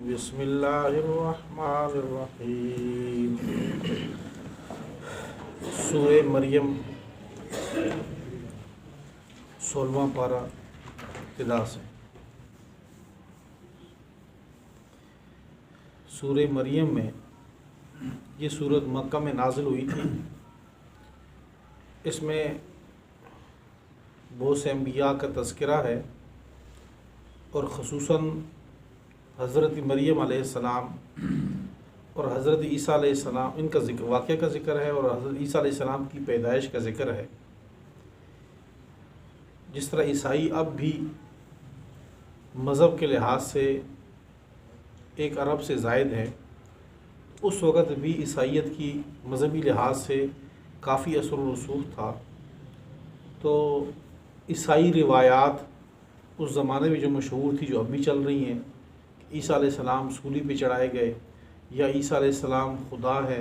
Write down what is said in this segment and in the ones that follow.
بسم اللہ الرحمن الرحیم۔ سورہ مریم 16واں پارہ ابتدا سے۔ سورہ مریم میں یہ سورت مکہ میں نازل ہوئی تھی۔ اس میں بہت سے انبیاء کا تذکرہ ہے اور خصوصاً حضرت مریم علیہ السلام اور حضرت عیسیٰ علیہ السلام ان کا واقعہ کا ذکر ہے اور حضرت عیسیٰ علیہ السلام کی پیدائش کا ذکر ہے۔ جس طرح عیسائی اب بھی مذہب کے لحاظ سے 1 ارب سے زائد ہے، اس وقت بھی عیسائیت کی مذہبی لحاظ سے کافی اثر و رسوخ تھا۔ تو عیسائی روایات اس زمانے میں جو مشہور تھی، جو اب بھی چل رہی ہیں، عیسیٰ علیہ السلام صلیب پہ چڑھائے گئے، یا عیسیٰ علیہ السلام خدا ہے،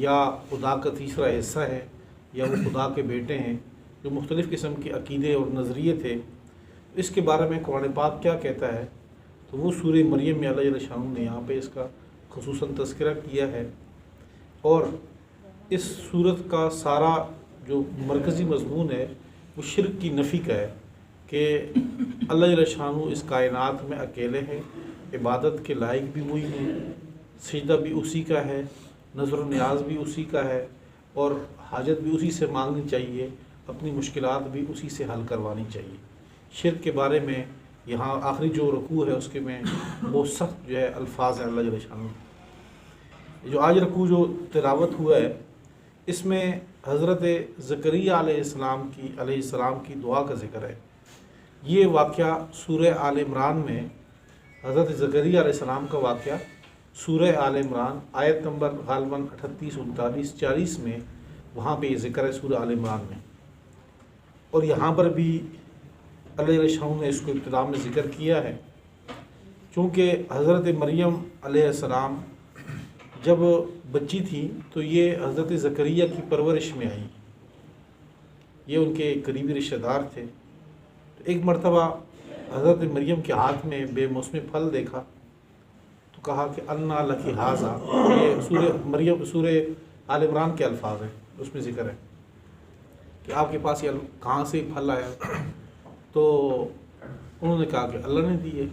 یا خدا کا تیسرا حصہ ہے، یا وہ خدا کے بیٹے ہیں، جو مختلف قسم کے عقیدے اور نظریے تھے، اس کے بارے میں قرآن پاک کیا کہتا ہے؟ تو وہ سورہ مریم میں اللہ جل شانہ نے یہاں پہ اس کا خصوصاً تذکرہ کیا ہے۔ اور اس سورت کا سارا جو مرکزی مضمون ہے وہ شرک کی نفی کا ہے کہ اللہ جل شانہ اس کائنات میں اکیلے ہیں، عبادت کے لائق بھی وہی ہیں، سجدہ بھی اسی کا ہے، نظر و نیاز بھی اسی کا ہے، اور حاجت بھی اسی سے مانگنی چاہیے، اپنی مشکلات بھی اسی سے حل کروانی چاہیے۔ شرک کے بارے میں یہاں آخری جو رکوع ہے اس کے میں بہت سخت جو ہے الفاظ ہیں اللہ جل شانہ۔ جو آج رکوع جو تلاوت ہوا ہے، اس میں حضرت زکریا علیہ السلام کی دعا کا ذکر ہے۔ یہ واقعہ سورہ آل عمران میں، حضرت زکریا علیہ السلام کا واقعہ سورہ آل عمران آیت نمبر غالباً 38، 39، 40 میں وہاں پہ یہ ذکر ہے سورہ آل عمران میں۔ اور یہاں پر بھی اللہ جل شانہ نے اس کو ابتدا میں ذکر کیا ہے، چونکہ حضرت مریم علیہ السلام جب بچی تھی تو یہ حضرت زکریا کی پرورش میں آئی، یہ ان کے قریبی رشتہ دار تھے۔ تو ایک مرتبہ حضرت مریم کے ہاتھ میں بے موسمی پھل دیکھا تو کہا کہ انا لکی ھذا۔ یہ سورہ آل عمران کے الفاظ ہیں، اس میں ذکر ہے کہ آپ کے پاس یہ کہاں سے پھل آیا؟ تو انہوں نے کہا کہ اللہ نے دی ہے۔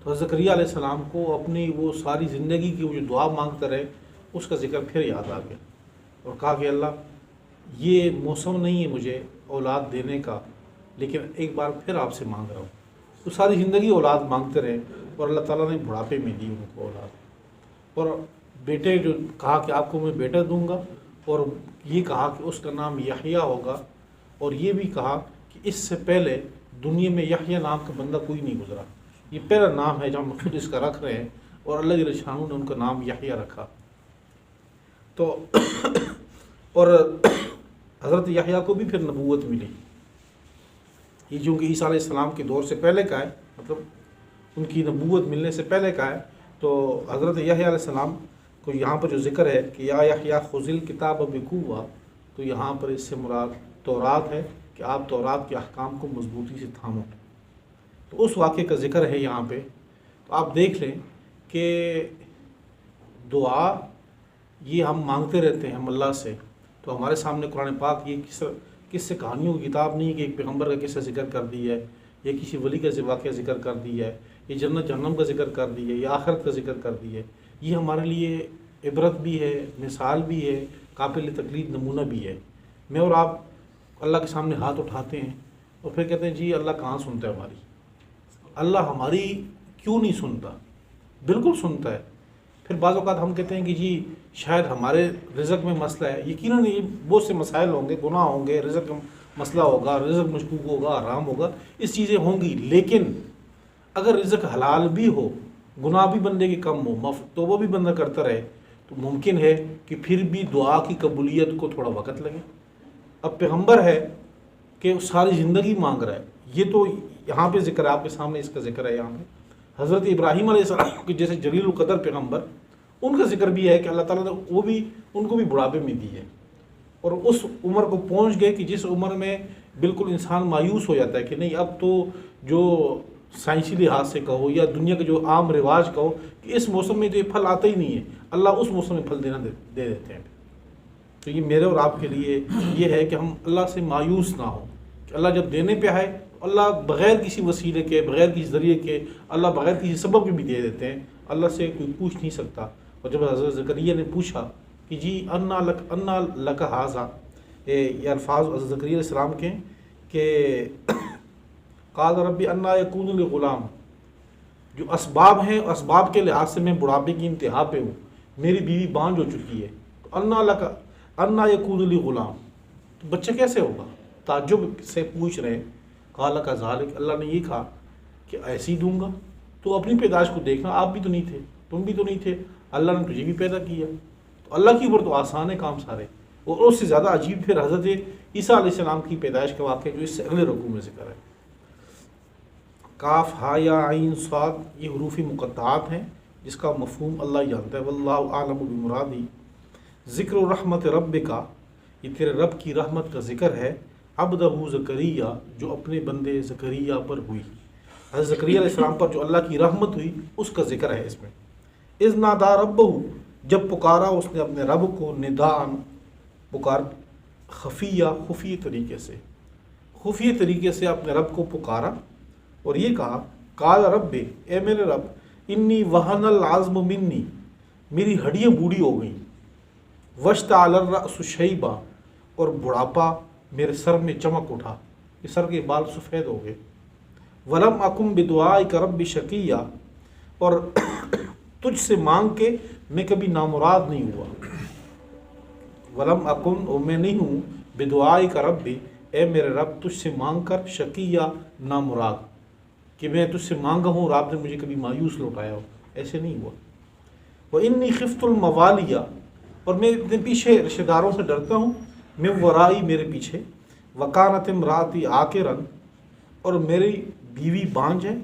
تو حضرت زکریا علیہ السلام کو اپنی وہ ساری زندگی کی وہ جو دعا مانگتا رہے اس کا ذکر پھر یاد آ گیا، اور کہا کہ اللہ یہ موسم نہیں ہے مجھے اولاد دینے کا، لیکن ایک بار پھر آپ سے مانگ رہا ہوں۔ تو ساری زندگی اولاد مانگتے رہے اور اللہ تعالیٰ نے بڑھاپے میں دی ان کو اولاد، اور بیٹے جو کہا کہ آپ کو میں بیٹا دوں گا، اور یہ کہا کہ اس کا نام یحییٰ ہوگا، اور یہ بھی کہا کہ اس سے پہلے دنیا میں یحییٰ نام کا بندہ کوئی نہیں گزرا، یہ پہلا نام ہے جو ہم خود اس کا رکھ رہے ہیں، اور اللہ جل شانہ نے ان کا نام یحییٰ رکھا۔ تو اور حضرت یحییٰ کو بھی پھر نبوت ملی، یہ چونکہ عیسیٰ علیہ السلام کے دور سے پہلے کا ہے، مطلب ان کی نبوت ملنے سے پہلے کا ہے۔ تو حضرت یحییٰ علیہ السلام کو یہاں پر جو ذکر ہے کہ یا یحییٰ خذ الکتاب بقوۃ، تو یہاں پر اس سے مراد تورات ہے کہ آپ تورات کے احکام کو مضبوطی سے تھامو۔ تو اس واقعے کا ذکر ہے یہاں پہ۔ تو آپ دیکھ لیں کہ دعا یہ ہم مانگتے رہتے ہیں ہم اللہ سے، تو ہمارے سامنے قرآن پاک یہ کس سے کہانیوں کی کتاب نہیں کہ ایک پیغمبر کا قصہ ذکر کر دی ہے، یا کسی ولی کا واقعہ ذکر کر دی ہے، یا جنت جہنم کا ذکر کر دی ہے، یا آخرت کا ذکر کر دی ہے۔ یہ ہمارے لیے عبرت بھی ہے، مثال بھی ہے، قابل تقلید نمونہ بھی ہے۔ میں اور آپ اللہ کے سامنے ہاتھ اٹھاتے ہیں اور پھر کہتے ہیں جی اللہ کہاں سنتا ہے ہماری؟ اللہ ہماری کیوں نہیں سنتا؟ بالکل سنتا ہے۔ پھر بعض اوقات ہم کہتے ہیں کہ جی شاید ہمارے رزق میں مسئلہ ہے۔ یقیناً یہ بہت سے مسائل ہوں گے، گناہ ہوں گے، رزق میں مسئلہ ہوگا، رزق مشکوک ہوگا، حرام ہوگا، اس چیزیں ہوں گی، لیکن اگر رزق حلال بھی ہو، گناہ بھی بندے کے کم ہو، توبہ بھی بندہ کرتا رہے، تو ممکن ہے کہ پھر بھی دعا کی قبولیت کو تھوڑا وقت لگے۔ اب پیغمبر ہے کہ ساری زندگی مانگ رہا ہے، یہ تو یہاں پہ ذکر ہے، آپ کے سامنے اس کا ذکر ہے۔ یہاں پہ حضرت ابراہیم علیہ السلام کے جیسے جلیل القدر پیغمبر، ان کا ذکر بھی ہے کہ اللہ تعالیٰ نے ان کو بھی بڑھاپے میں دی ہے، اور اس عمر کو پہنچ گئے کہ جس عمر میں بالکل انسان مایوس ہو جاتا ہے کہ نہیں اب تو جو سائنسی لحاظ سے کہو یا دنیا کے جو عام رواج کہو کہ اس موسم میں تو یہ پھل آتا ہی نہیں ہے، اللہ اس موسم میں پھل دے دیتے ہیں۔ تو یہ میرے اور آپ کے لیے یہ ہے کہ ہم اللہ سے مایوس نہ ہوں کہ اللہ جب دینے پہ آئے، اللہ بغیر کسی وسیلے کے، بغیر کسی ذریعے کے، اللہ بغیر کسی سبب کے بھی دے دیتے ہیں، اللہ سے کوئی پوچھ نہیں سکتا۔ اور جب حضرت زکریا نے پوچھا کہ جی انا لک ھذا، یہ الفاظ حضرت زکریا علیہ السلام کے کہ قال ربی انا یکون لی غلام، جو اسباب ہیں اسباب کے لحاظ سے میں بڑھاپے کی انتہا پہ ہوں، میری بیوی بانجھ ہو چکی ہے، انا یکون لی غلام، تو بچہ کیسے ہوگا؟ تعجب سے پوچھ رہے ہیں۔ قال کذالک، اللہ نے یہ کہا کہ ایسے ہی دوں گا، تو اپنی پیدائش کو دیکھنا، آپ بھی تو نہیں تھے، تم بھی تو نہیں تھے، اللہ نے تجھے بھی پیدا کیا، تو اللہ کی اوپر تو آسان ہے کام سارے۔ اور اس سے زیادہ عجیب پھر حضرت عیسیٰ علیہ السلام کی پیدائش کا واقعہ جو اس سے اگلے رکوع میں ذکر ہے۔ کاف ہا یا عین صاد، یہ حروف مقطعات ہیں جس کا مفہوم اللہ جانتا ہے۔ واللہ اعلم بمرادی، ذکر رحمت رب کا، یہ تیرے رب کی رحمت کا ذکر ہے، عبدہ زکریا، جو اپنے بندے زکریا پر ہوئی، حضرت زکریا علیہ السلام پر جو اللہ کی رحمت ہوئی اس کا ذکر ہے اس میں۔ اذ نادا ربہ، جب پکارا اس نے اپنے رب کو، نداءً، پکار خفیہ خفیہ طریقے سے اپنے رب کو پکارا، اور یہ کہا قال رب، اے میرے رب، انی وہن العظم منی، میری ہڈیاں بوڑھی ہو گئیں، واشتعل الرأس شیبا، اور بڑھاپا میرے سر میں چمک اٹھا، یہ سر کے بال سفید ہو گئے، ولم اکن بدعائک رب شقیا، اور تجھ سے مانگ کے میں کبھی نامراد نہیں ہوا، ولم اکن، اور میں نہیں ہوں، بدعائک رب، اے میرے رب، تجھ سے مانگ کر شقیا، نامراد، کہ میں تجھ سے مانگا ہوں اور آپ نے مجھے کبھی مایوس لوٹایا ہو، ایسے نہیں ہوا۔ وَإِنِّي خِفْتُ الْمَوَالِيَ، اور میں اپنے پیچھے رشتہ داروں سے ڈرتا ہوں، میں ورائی، میرے پیچھے، وَكَانَتِ امْرَأَتِي عَاقِرًا، اور میری بیوی بانجھ ہے،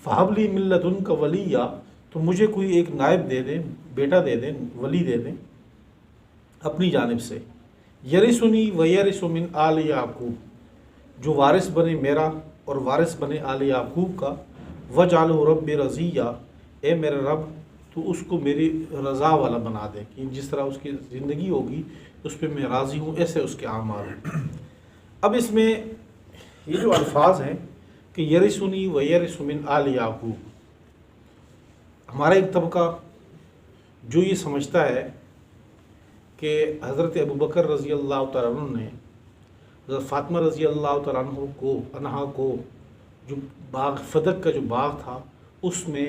فَهَبْ لِي مِن لَّدُنْكَ وَلِيًّا، تو مجھے کوئی ایک نائب دے دیں، بیٹا دے دیں، ولی دے دیں اپنی جانب سے، یرثنی ویرث من آل یعقوب، جو وارث بنے میرا اور وارث بنے آل یعقوب کا، وجعلہ رب رضیہ، اے میرے رب تو اس کو میری رضا والا بنا دے، کہ جس طرح اس کی زندگی ہوگی اس پہ میں راضی ہوں، ایسے اس کے اعمال ہیں۔ اب اس میں یہ جو الفاظ ہیں کہ یرثنی ویرث من آل یعقوب، ہمارا ایک طبقہ جو یہ سمجھتا ہے کہ حضرت ابوبکر رضی اللہ تعالیٰ عنہ نے حضرت فاطمہ رضی اللہ تعالیٰ عنہ کو جو باغ فدق کا جو باغ تھا اس میں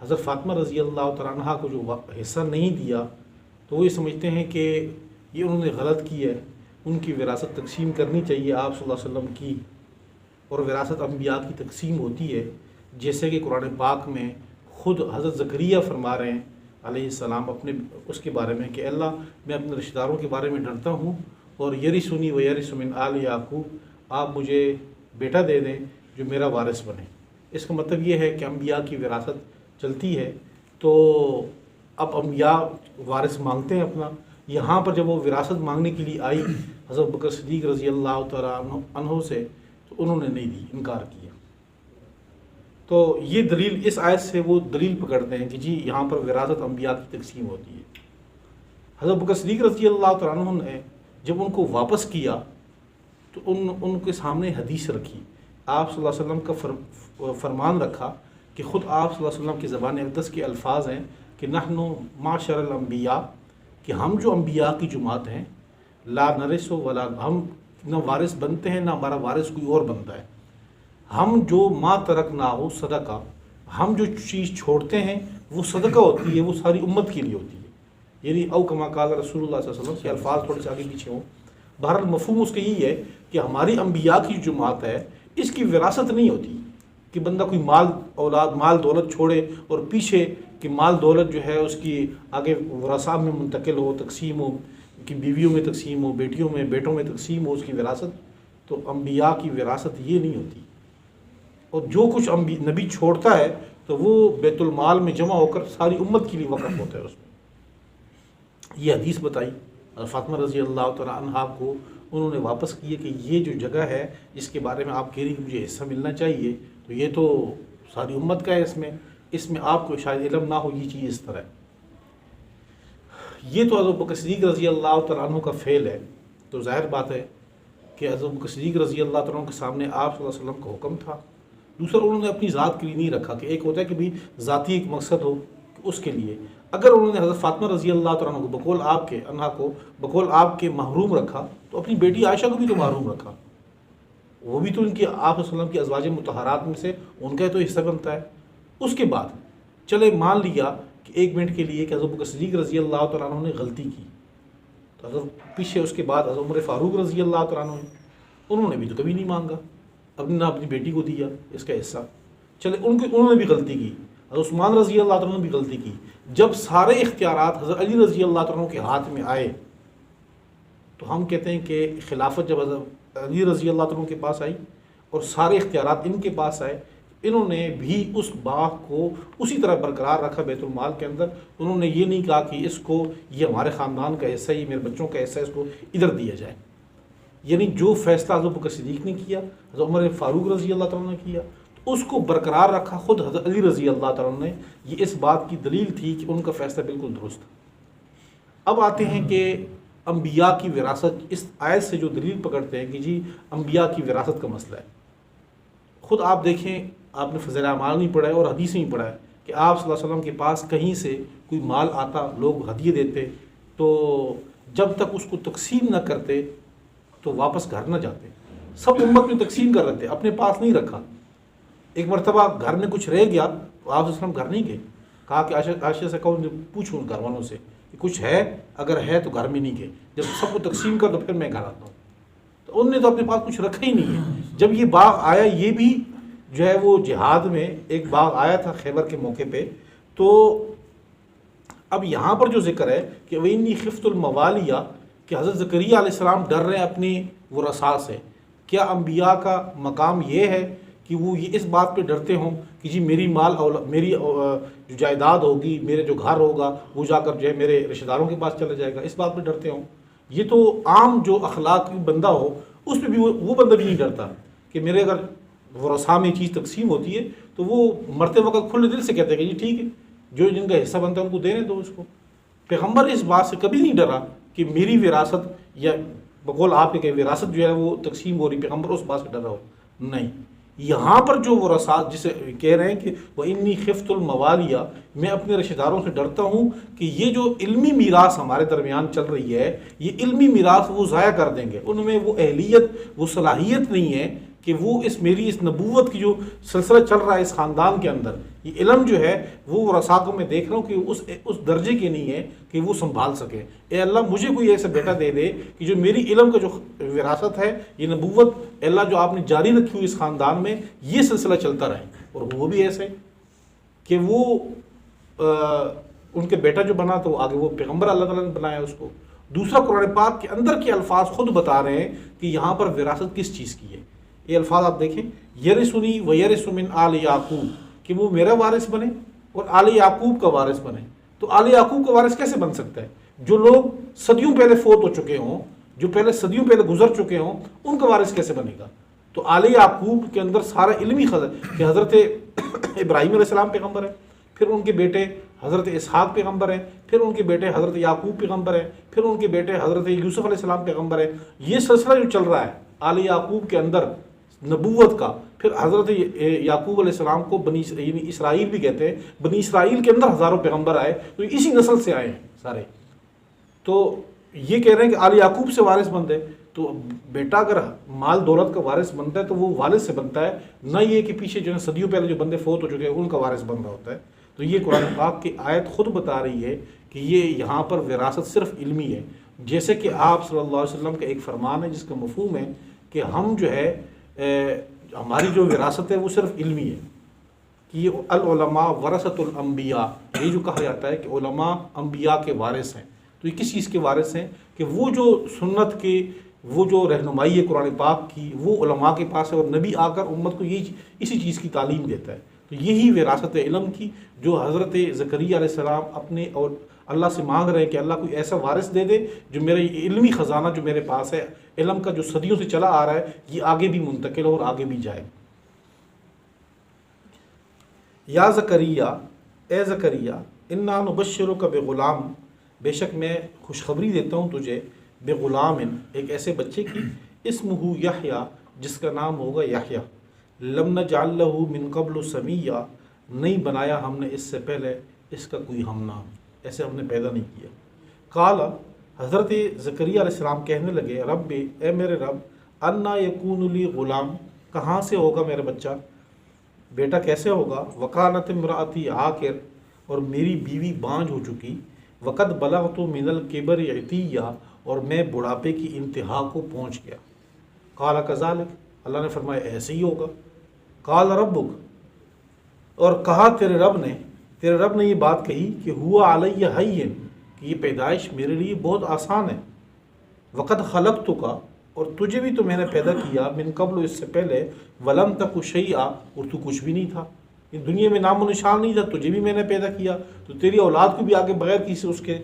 حضرت فاطمہ رضی اللہ تعالیٰ عنہ کو جو حصہ نہیں دیا، تو وہ یہ سمجھتے ہیں کہ یہ انہوں نے غلط کی ہے، ان کی وراثت تقسیم کرنی چاہیے آپ صلی اللہ علیہ وسلم کی، اور وراثت انبیاء کی تقسیم ہوتی ہے، جیسے کہ قرآن پاک میں خود حضرت زکریا فرما رہے ہیں علیہ السلام اپنے اس کے بارے میں کہ اللہ میں اپنے رشتہ داروں کے بارے میں ڈرتا ہوں، اور یرثنی ویرث من آل یعقوب، آپ مجھے بیٹا دے دیں جو میرا وارث بنے۔ اس کا مطلب یہ ہے کہ انبیاء کی وراثت چلتی ہے، تو اب انبیاء وارث مانگتے ہیں اپنا، یہاں پر جب وہ وراثت مانگنے کے لیے آئی حضرت بکر صدیق رضی اللہ تعالیٰ عنہ سے، تو انہوں نے نہیں دی، انکار کیا۔ تو یہ دلیل، اس آیت سے وہ دلیل پکڑتے ہیں کہ جی یہاں پر وراثت انبیاء کی تقسیم ہوتی ہے۔ حضرت بکر صدیق رضی اللہ تعالیٰ عنہ نے جب ان کو واپس کیا تو ان کے سامنے حدیث رکھی، آپ صلی اللہ علیہ وسلم کا فرمان رکھا کہ خود آپ صلی اللہ علیہ وسلم کی زبان اقدس کے الفاظ ہیں کہ نحن معشر الانبیاء، کہ ہم جو انبیاء کی جماعت ہیں، لا نرث ولا، ہم نہ وارث بنتے ہیں نہ ہمارا وارث کوئی اور بنتا ہے، ہم جو ما ترکنا ہو صدقہ، ہم جو چیز چھوڑتے ہیں وہ صدقہ ہوتی ہے، وہ ساری امت کے لیے ہوتی ہے، یعنی او کما قال رسول اللہ صلی اللہ علیہ وسلم کے الفاظ تھوڑے سے آگے پیچھے ہوں، بہرحال مفہوم اس کا یہی ہے کہ ہماری انبیاء کی جو جماعت ہے اس کی وراثت نہیں ہوتی کہ بندہ کوئی مال اولاد مال دولت چھوڑے اور پیچھے کہ مال دولت جو ہے اس کی آگے ورثاء میں منتقل ہو، تقسیم ہو، کہ بیویوں میں تقسیم ہو، بیٹیوں میں بیٹوں میں تقسیم ہو اس کی وراثت، تو انبیاء کی وراثت یہ نہیں ہوتی، اور جو کچھ نبی چھوڑتا ہے تو وہ بیت المال میں جمع ہو کر ساری امت کے لیے وقف ہوتا ہے۔ اس میں یہ حدیث بتائی فاطمہ رضی اللہ تعالیٰ عنہا کو، انہوں نے واپس کیے کہ یہ جو جگہ ہے جس کے بارے میں آپ کہہ رہی کہ مجھے حصہ ملنا چاہیے، تو یہ تو ساری امت کا ہے، اس میں آپ کو شاید علم نہ ہو، یہ چیز اس طرح ہے۔ یہ تو حضرت ابوبکر صدیق رضی اللہ تعالیٰ عنہ کا فعل ہے، تو ظاہر بات ہے کہ حضرت ابوبکر صدیق رضی اللہ تعالیٰ عنہ کے سامنے آپ صلی اللہ علیہ وسلم کا حکم تھا۔ دوسرا انہوں نے اپنی ذات کے لیے نہیں رکھا، کہ ایک ہوتا ہے کہ بھی ذاتی ایک مقصد ہو اس کے لیے۔ اگر انہوں نے حضرت فاطمہ رضی اللہ تعالیٰ عنہ کو بقول آپ کے انہا کو بقول آپ کے محروم رکھا، تو اپنی بیٹی عائشہ کو بھی تو محروم رکھا، وہ بھی تو ان کی آپ صلی اللہ علیہ وسلم کی ازواج مطہرات میں سے ان کا تو حصہ بنتا ہے۔ اس کے بعد چلے مان لیا کہ ایک منٹ کے لیے کہ حضرت ابوبکر صدیق رضی اللہ تعالیٰ عنہ نے غلطی کی، تو حضرت پیچھے اس کے بعد حضرت عمر فاروق رضی اللہ تعالیٰ عنہ انہوں نے بھی تو کبھی نہیں مانگا، نہ اپنی بیٹی کو دیا اس کا حصہ۔ چلے انہوں نے بھی غلطی کی، حضرت عثمان رضی اللہ تعالیٰ نے بھی غلطی کی۔ جب سارے اختیارات حضرت علی رضی اللہ تعالیٰ کے ہاتھ میں آئے تو ہم کہتے ہیں کہ خلافت جب حضرت علی رضی اللہ تعالیٰ کے پاس آئی اور سارے اختیارات ان کے پاس آئے، انہوں نے بھی اس باغ کو اسی طرح برقرار رکھا بیت المال کے اندر۔ انہوں نے یہ نہیں کہا کہ اس کو یہ ہمارے خاندان کا حصہ ہے، یہ میرے بچوں کا حصہ ہے، اس کو ادھر دیا جائے۔ یعنی جو فیصلہ حضرت ابوبکر صدیق نے کیا، حضرت عمر فاروق رضی اللہ تعالیٰ نے کیا، تو اس کو برقرار رکھا خود حضرت علی رضی اللہ تعالیٰ نے۔ یہ اس بات کی دلیل تھی کہ ان کا فیصلہ بالکل درست تھا۔ اب آتے ہیں کہ انبیاء کی وراثت، اس آیت سے جو دلیل پکڑتے ہیں کہ جی انبیاء کی وراثت کا مسئلہ ہے۔ خود آپ دیکھیں، آپ نے فضائل اعمال نہیں پڑھا ہے اور حدیث نہیں پڑھا ہے کہ آپ صلی اللہ علیہ وسلم کے پاس کہیں سے کوئی مال آتا، لوگ ہدیے دیتے، تو جب تک اس کو تقسیم نہ کرتے تو واپس گھر نہ جاتے، سب امت میں تقسیم کر رہے تھے، اپنے پاس نہیں رکھا۔ ایک مرتبہ گھر میں کچھ رہ گیا تو آپ صلی اللہ علیہ وسلم گھر نہیں گئے، کہا کہ عائشہ سے کہو پوچھوں گھر والوں سے کہ کچھ ہے، اگر ہے تو گھر میں نہیں گئے، جب سب کو تقسیم کر دو پھر میں گھر آتا ہوں۔ تو انہوں نے تو اپنے پاس کچھ رکھا ہی نہیں ہے۔ جب یہ باغ آیا، یہ بھی جو ہے وہ جہاد میں ایک باغ آیا تھا خیبر کے موقع پہ، تو اب یہاں پر جو ذکر ہے کہ وَإِنِّي خِفْتُ الْمَوَالِيَ، کہ حضرت زکریا علیہ السلام ڈر رہے ہیں اپنی ورثاء سے۔ کیا انبیاء کا مقام یہ ہے کہ وہ یہ اس بات پہ ڈرتے ہوں کہ جی میری میری جو جائیداد ہوگی، میرے جو گھر ہوگا وہ جا کر جو ہے میرے رشتہ داروں کے پاس چلا جائے گا، اس بات پہ ڈرتے ہوں؟ یہ تو عام جو اخلاقی بندہ ہو اس پہ بھی وہ بندہ بھی نہیں ڈرتا کہ میرے اگر ورثاء میں چیز تقسیم ہوتی ہے تو وہ مرتے وقت کھلے دل سے کہتے ہیں کہ جی ٹھیک ہے، جو جن کا حصہ بنتا ہے ان کو دینے دو اس کو۔ پیغمبر اس بات سے کبھی نہیں ڈرا کہ میری وراثت یا بقول آپ کے وراثت جو ہے وہ تقسیم ہو رہی، پیغمبر اس بات سے ڈرا ہو نہیں۔ یہاں پر جو ورثاء جسے کہہ رہے ہیں کہ وَإِنِّي خِفْتُ الْمَوَالِيَ، میں اپنے رشتہ داروں سے ڈرتا ہوں کہ یہ جو علمی میراث ہمارے درمیان چل رہی ہے، یہ علمی میراث وہ ضائع کر دیں گے، ان میں وہ اہلیت، وہ صلاحیت نہیں ہے کہ وہ میری اس نبوت کی جو سلسلہ چل رہا ہے اس خاندان کے اندر، یہ علم جو ہے وہ ورثاء کو میں دیکھ رہا ہوں کہ اس درجے کے نہیں ہے کہ وہ سنبھال سکے۔ اے اللہ مجھے کوئی ایسا بیٹا دے دے کہ جو میری علم کا جو وراثت ہے، یہ نبوت اے اللہ جو آپ نے جاری رکھی ہوئی اس خاندان میں، یہ سلسلہ چلتا رہے، اور وہ بھی ایسے کہ وہ ان کے بیٹا جو بنا تو آگے وہ پیغمبر اللہ تعالیٰ نے بنایا اس کو۔ دوسرا قرآن پاک کے اندر کے الفاظ خود بتا رہے ہیں کہ یہاں پر وراثت کس چیز کی ہے۔ یہ الفاظ آپ دیکھیں، یرثنی و یرث من آل یعقوب، کہ وہ میرا وارث بنے اور آل یعقوب کا وارث بنے۔ تو آل یعقوب کا وارث کیسے بن سکتا ہے؟ جو لوگ صدیوں پہلے فوت ہو چکے ہوں، جو پہلے صدیوں پہلے گزر چکے ہوں، ان کا وارث کیسے بنے گا؟ تو آل یعقوب کے اندر سارا علمی خزانہ کہ حضرت ابراہیم علیہ السلام پیغمبر ہے، پھر ان کے بیٹے حضرت اسحاق پیغمبر ہیں، پھر ان کے بیٹے حضرت یعقوب پیغمبر ہیں، پھر ان کے بیٹے حضرت یوسف علیہ السلام پیغمبر ہیں۔ یہ سلسلہ جو چل رہا ہے آل یعقوب کے اندر نبوت کا، پھر حضرت یعقوب علیہ السلام کو یعنی اسرائیل بھی کہتے ہیں، بنی اسرائیل کے اندر ہزاروں پیغمبر آئے، تو اسی نسل سے آئے ہیں سارے۔ تو یہ کہہ رہے ہیں کہ آل یعقوب سے وارث بند ہے، تو بیٹا اگر مال دولت کا وارث بنتا ہے تو وہ والد سے بنتا ہے، نہ یہ کہ پیچھے جو ہے صدیوں پہلے جو بندے فوت ہو چکے ہیں ان کا وارث بن رہا ہوتا ہے۔ تو یہ قرآن پاک کی آیت خود بتا رہی ہے کہ یہ یہاں پر وراثت صرف علمی ہے، جیسے کہ آپ صلی اللہ علیہ وسلم کا ایک فرمان ہے جس کا مفہوم ہے کہ ہم جو ہے ہماری جو وراثت ہے وہ صرف علمی ہے، کہ یہ العلماء ورثۃ الانبیاء، یہ جو کہا جاتا ہے کہ علماء انبیاء کے وارث ہیں۔ تو یہ کس چیز کے وارث ہیں؟ کہ وہ جو سنت کے وہ جو رہنمائی ہے قرآن پاک کی وہ علماء کے پاس ہے، اور نبی آ کر امت کو اسی چیز کی تعلیم دیتا ہے۔ تو یہی وراثت علم کی جو حضرت زکریا علیہ السلام اپنے اور اللہ سے مانگ رہے ہیں کہ اللہ کوئی ایسا وارث دے دے جو میرا علمی خزانہ جو میرے پاس ہے، علم کا جو صدیوں سے چلا آ رہا ہے، یہ آگے بھی منتقل ہو اور آگے بھی جائے۔ یا زکریا، اے زکریا، انا نبشرک بغلام، بے شک میں خوشخبری دیتا ہوں تجھے، بغلام، ایک ایسے بچے کی، اسمہ یحییٰ، جس کا نام ہوگا یحییٰ، لم نجعل لہ من قبل سمیہ، نہیں بنایا ہم نے اس سے پہلے اس کا کوئی ہم نام، ایسے ہم نے پیدا نہیں کیا۔ قال، حضرت زکریا علیہ السلام کہنے لگے، رب، اے میرے رب، انا یکون لی غلام، کہاں سے ہوگا میرا بچہ، بیٹا کیسے ہوگا، وکانت امراتی عاقر، اور میری بیوی بانجھ ہو چکی، وقد بلغت من الکبر عتیہ، اور میں بڑھاپے کی انتہا کو پہنچ گیا۔ قال کذالک، اللہ نے فرمایا ایسے ہی ہوگا۔ قال ربک، اور کہا تیرے رب نے یہ بات کہی کہ ہوا علیہ ہین، کہ یہ پیدائش میرے لیے بہت آسان ہے، وقد خلقتک، اور تجھے بھی تو میں نے پیدا کیا، من قبل، اس سے پہلے، ولم تک شیئا، اور تو کچھ بھی نہیں تھا، دنیا میں نام و نشان نہیں تھا، تجھے بھی میں نے پیدا کیا، تو تیری اولاد کو بھی آگے بغیر کسی اس کے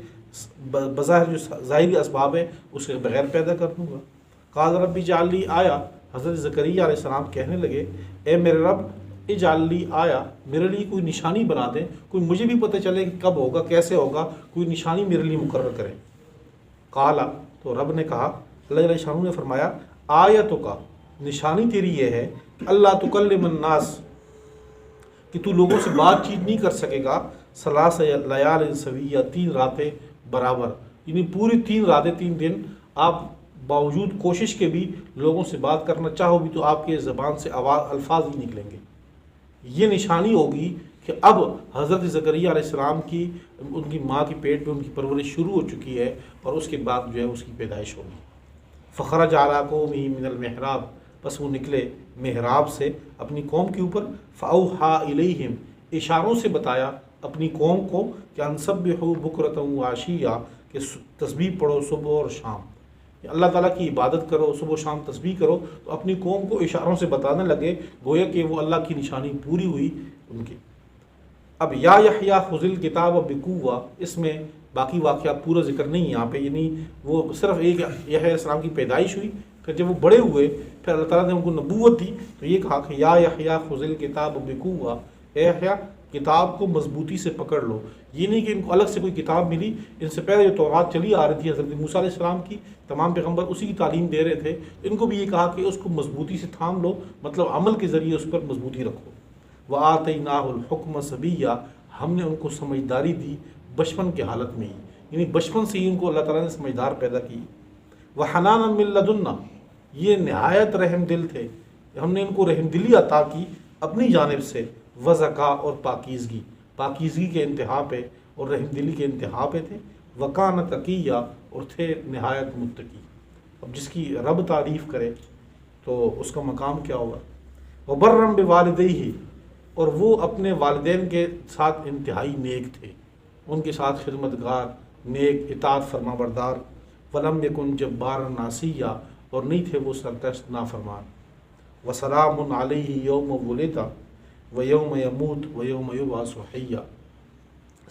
بظاہر جو ظاہری اسباب ہے اس کے بغیر پیدا کر دوں گا۔ قال رب اجعل لی آیا، حضرت زکریا علیہ السلام کہنے لگے، اے میرے رب، اجعل لی آیا، میرے لیے کوئی نشانی بنا دیں، کوئی مجھے بھی پتہ چلے کہ کب ہوگا، کیسے ہوگا، کوئی نشانی میرے لیے مقرر کریں۔ قال، تو رب نے کہا، اللہ علیہ السلام نے فرمایا، آیتک، نشانی تیری یہ ہے کہ اللہ تکلم الناس، کہ تو لوگوں سے بات چیت نہیں کر سکے گا، ثلاث لیال سویہ، 3 راتیں برابر، یعنی پوری 3 راتیں 3 دن آپ باوجود کوشش کے بھی لوگوں سے بات کرنا چاہو بھی تو آپ کے زبان سے الفاظ ہی نکلیں گے۔ یہ نشانی ہوگی کہ اب حضرت زکریا علیہ السلام کی، ان کی ماں کی پیٹ میں ان کی پرورش شروع ہو چکی ہے، اور اس کے بعد جو ہے اس کی پیدائش ہوگی۔ فخرج علی قومہ من المحراب، بس وہ نکلے محراب سے اپنی قوم کے اوپر، فاوحیٰ الیہم، اشاروں سے بتایا اپنی قوم کو کہ ان سبحوا بکرۃ وعشیہ، کہ تسبیح پڑھو صبح اور شام، اللہ تعالیٰ کی عبادت کرو، صبح و شام تسبیح کرو، تو اپنی قوم کو اشاروں سے بتانے لگے، گویا کہ وہ اللہ کی نشانی پوری ہوئی ان کی۔ اب یا یحییٰ خذ الکتاب بقوہ، اس میں باقی واقعات پورا ذکر نہیں ہے یہاں پہ، یعنی وہ صرف ایک یحییٰ علیہ السلام کی پیدائش ہوئی، پھر جب وہ بڑے ہوئے پھر اللہ تعالیٰ نے ان کو نبوت دی، تو یہ کہا کہ یا یحییٰ خذ الکتاب بقوہ، اے یحییٰ کتاب کو مضبوطی سے پکڑ لو۔ یہ نہیں کہ ان کو الگ سے کوئی کتاب ملی، ان سے پہلے جو تورات چلی آ رہی تھی حضرت موسیٰ علیہ السلام کی، تمام پیغمبر اسی کی تعلیم دے رہے تھے، ان کو بھی یہ کہا کہ اس کو مضبوطی سے تھام لو، مطلب عمل کے ذریعے اس پر مضبوطی رکھو۔ وَآتَيْنَاهُ الْحُكْمَ صَبِيًّا، ہم نے ان کو سمجھداری دی بچپن کے حالت میں ہی، یعنی بچپن سے ہی ان کو اللہ تعالیٰ نے سمجھدار پیدا کی۔ وَحَنَانًا مِن لَدُنَّا، یہ نہایت رحم دل تھے، ہم نے ان کو رحم دلی عطا کی اپنی جانب سے، وزکا، اور پاکیزگی، پاکیزگی کے انتہا پہ اور رحم دلی کے انتہا پہ تھے، وکان تقیہ، اور تھے نہایت متقی۔ اب جس کی رب تعریف کرے تو اس کا مقام کیا ہوگا۔ وبرم بوالدیہ، اور وہ اپنے والدین کے ساتھ انتہائی نیک تھے، ان کے ساتھ خدمتگار، نیک، اطاعت فرما بردار۔ ولم یکن جبارا ناسیہ، اور نہیں تھے وہ سرکش نافرمان۔ وسلام علیہ یوم ولد ویوم یموت ویوم یبعث حیا،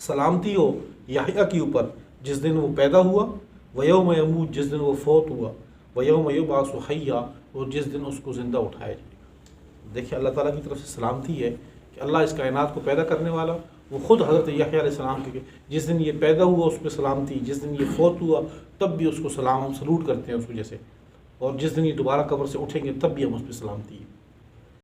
سلامتی ہو یحییٰ کے اوپر جس دن وہ پیدا ہوا، ویوم یموت، جس دن وہ فوت ہوا، ویوم یبعث حیا، اور جس دن اس کو زندہ اٹھایا جائے گا۔ دیکھیں اللہ تعالیٰ کی طرف سے سلامتی ہے کہ اللہ اس کائنات کو پیدا کرنے والا، وہ خود حضرت یحییٰ علیہ السلام کے جس دن یہ پیدا ہوا اس پہ سلامتی، جس دن یہ فوت ہوا تب بھی اس کو سلام، ہم سلوٹ کرتے ہیں اس وجہ سے، اور جس دن یہ دوبارہ قبر سے اٹھیں گے تب بھی ہم اس پہ سلامتی ہے۔